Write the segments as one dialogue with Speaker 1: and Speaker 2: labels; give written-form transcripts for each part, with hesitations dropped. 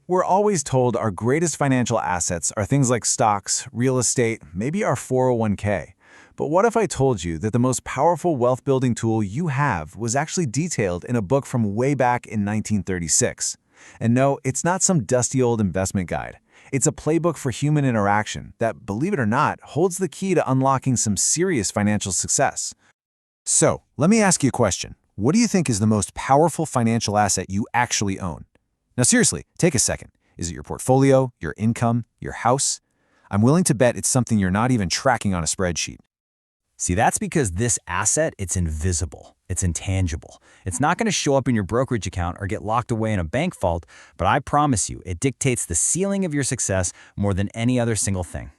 Speaker 1: We're always told our greatest financial assets are things like stocks, real estate, maybe our 401k. But what if I told you that the most powerful wealth-building tool you have was actually detailed in a book from way back in 1936? And no, it's not some dusty old investment guide. It's a playbook for human interaction that, believe it or not, holds the key to unlocking some serious financial success. So, let me ask you a question. What do you think is the most powerful financial asset you actually own? Now seriously, take a second. Is it your portfolio, your income, your house? I'm willing to bet it's something you're not even tracking on a spreadsheet.
Speaker 2: See, that's because this asset, it's invisible. It's intangible. It's not going to show up in your brokerage account or get locked away in a bank vault, but I promise you, it dictates the ceiling of your success more than any other single thing.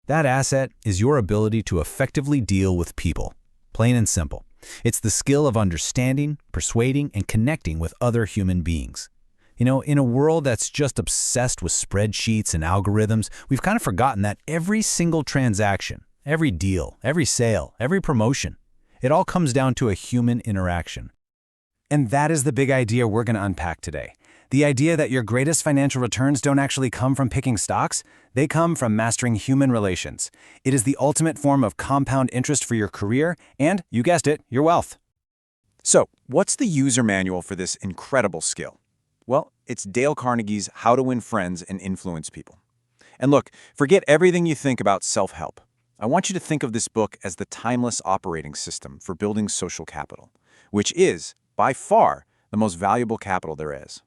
Speaker 3: That asset is your ability to effectively deal with people. Plain and simple. It's the skill of understanding, persuading, and connecting with other human beings. In a world that's just obsessed with spreadsheets and algorithms, we've kind of forgotten that every single transaction, every deal, every sale, every promotion, it all comes down to a human interaction.
Speaker 1: And that is the big idea we're going to unpack today. The idea that your greatest financial returns don't actually come from picking stocks, they come from mastering human relations. It is the ultimate form of compound interest for your career and, you guessed it, your wealth.
Speaker 4: So, what's the user manual for this incredible skill? Well, it's Dale Carnegie's How to Win Friends and Influence People. And look, forget everything you think about self-help. I want you to think of this book as the timeless operating system for building social capital, which is, by far, the most valuable capital there is.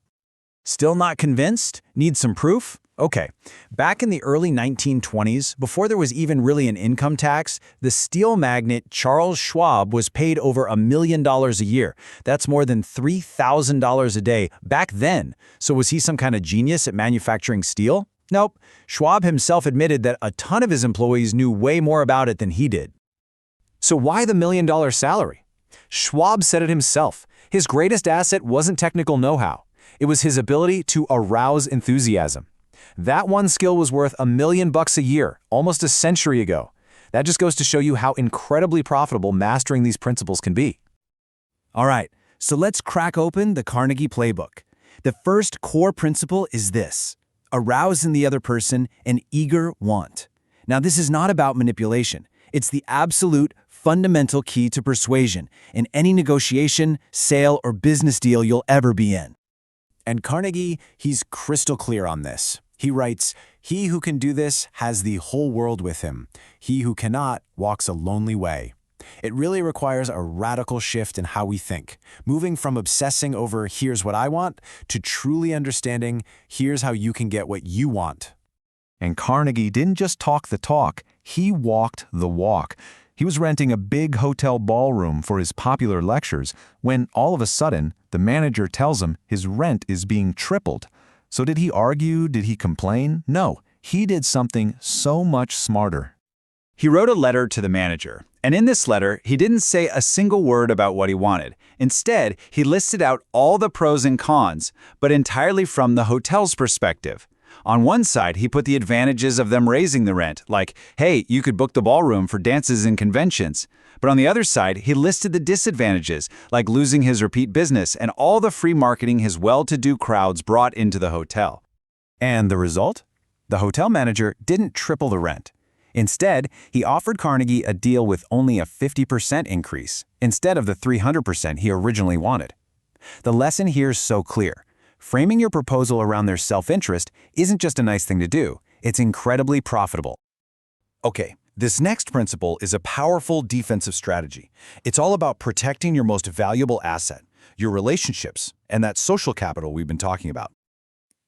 Speaker 1: Still not convinced? Need some proof? Okay. Back in the early 1920s, before there was even really an income tax, the steel magnate Charles Schwab was paid over $1 million a year. That's more than $3,000 a day back then. So was he some kind of genius at manufacturing steel? Nope. Schwab himself admitted that a ton of his employees knew way more about it than he did. So why the $1 million salary? Schwab said it himself. His greatest asset wasn't technical know-how. It was his ability to arouse enthusiasm. That one skill was worth $1 million a year, almost a century ago. That just goes to show you how incredibly profitable mastering these principles can be. All right, so let's crack open the Carnegie playbook. The first core principle is this: arouse in the other person an eager want. Now, this is not about manipulation. It's the absolute fundamental key to persuasion in any negotiation, sale, or business deal you'll ever be in. And Carnegie, he's crystal clear on this. He writes, "He who can do this has the whole world with him. He who cannot walks a lonely way." It really requires a radical shift in how we think, moving from obsessing over "here's what I want" to truly understanding "here's how you can get what you want."
Speaker 3: And Carnegie didn't just talk the talk, he walked the walk. He was renting a big hotel ballroom for his popular lectures when, all of a sudden, the manager tells him his rent is being tripled. So did he argue? Did he complain? No, he did something so much smarter.
Speaker 1: He wrote a letter to the manager, and in this letter, he didn't say a single word about what he wanted. Instead, he listed out all the pros and cons, but entirely from the hotel's perspective. On one side, he put the advantages of them raising the rent, like, hey, you could book the ballroom for dances and conventions. But on the other side, he listed the disadvantages, like losing his repeat business and all the free marketing his well-to-do crowds brought into the hotel. And the result? The hotel manager didn't triple the rent. Instead, he offered Carnegie a deal with only a 50% increase, instead of the 300% he originally wanted. The lesson here is so clear. Framing your proposal around their self-interest isn't just a nice thing to do, it's incredibly profitable. Okay, this next principle is a powerful defensive strategy. It's all about protecting your most valuable asset, your relationships, and that social capital we've been talking about.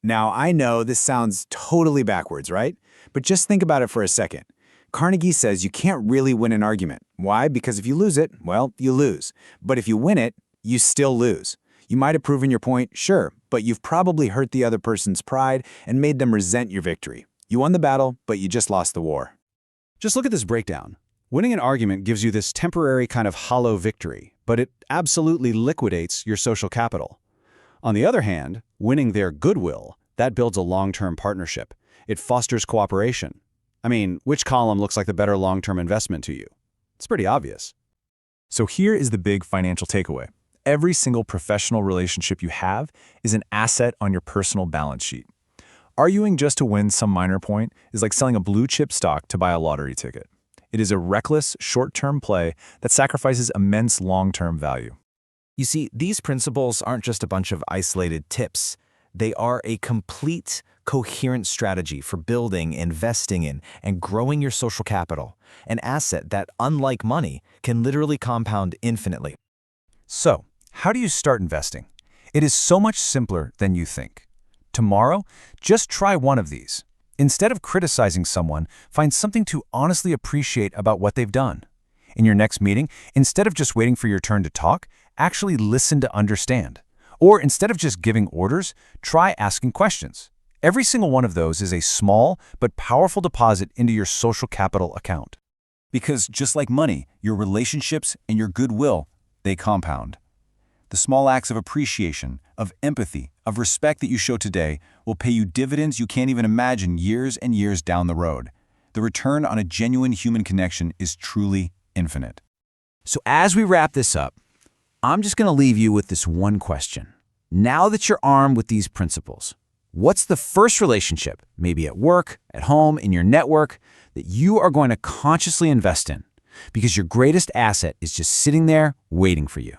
Speaker 1: Now, I know this sounds totally backwards, right? But just think about it for a second. Carnegie says you can't really win an argument. Why? Because if you lose it, well, you lose. But if you win it, you still lose. You might have proven your point, sure, but you've probably hurt the other person's pride and made them resent your victory. You won the battle, but you just lost the war. Just look at this breakdown. Winning an argument gives you this temporary kind of hollow victory, but it absolutely liquidates your social capital. On the other hand, winning their goodwill, that builds a long-term partnership. It fosters cooperation. I mean, which column looks like the better long-term investment to you? It's pretty obvious. So here is the big financial takeaway.
Speaker 4: every single professional relationship you have is an asset on your personal balance sheet. Arguing just to win some minor point is like selling a blue-chip stock to buy a lottery ticket. It is a reckless, short-term play that sacrifices immense long-term value.
Speaker 3: You see, these principles aren't just a bunch of isolated tips. They are a complete, coherent strategy for building, investing in, and growing your social capital, an asset that, unlike money, can literally compound infinitely.
Speaker 1: So, how do you start investing? It is so much simpler than you think. Tomorrow, just try one of these. Instead of criticizing someone, find something to honestly appreciate about what they've done. In your next meeting, instead of just waiting for your turn to talk, actually listen to understand. Or instead of just giving orders, try asking questions. Every single one of those is a small but powerful deposit into your social capital account. Because just like money, your relationships and your goodwill, they compound. The small acts of appreciation, of empathy, of respect that you show today will pay you dividends you can't even imagine years and years down the road. The return on a genuine human connection is truly infinite.
Speaker 2: So as we wrap this up, I'm just going to leave you with this one question. Now that you're armed with these principles, what's the first relationship, maybe at work, at home, in your network, that you are going to consciously invest in? Because your greatest asset is just sitting there waiting for you.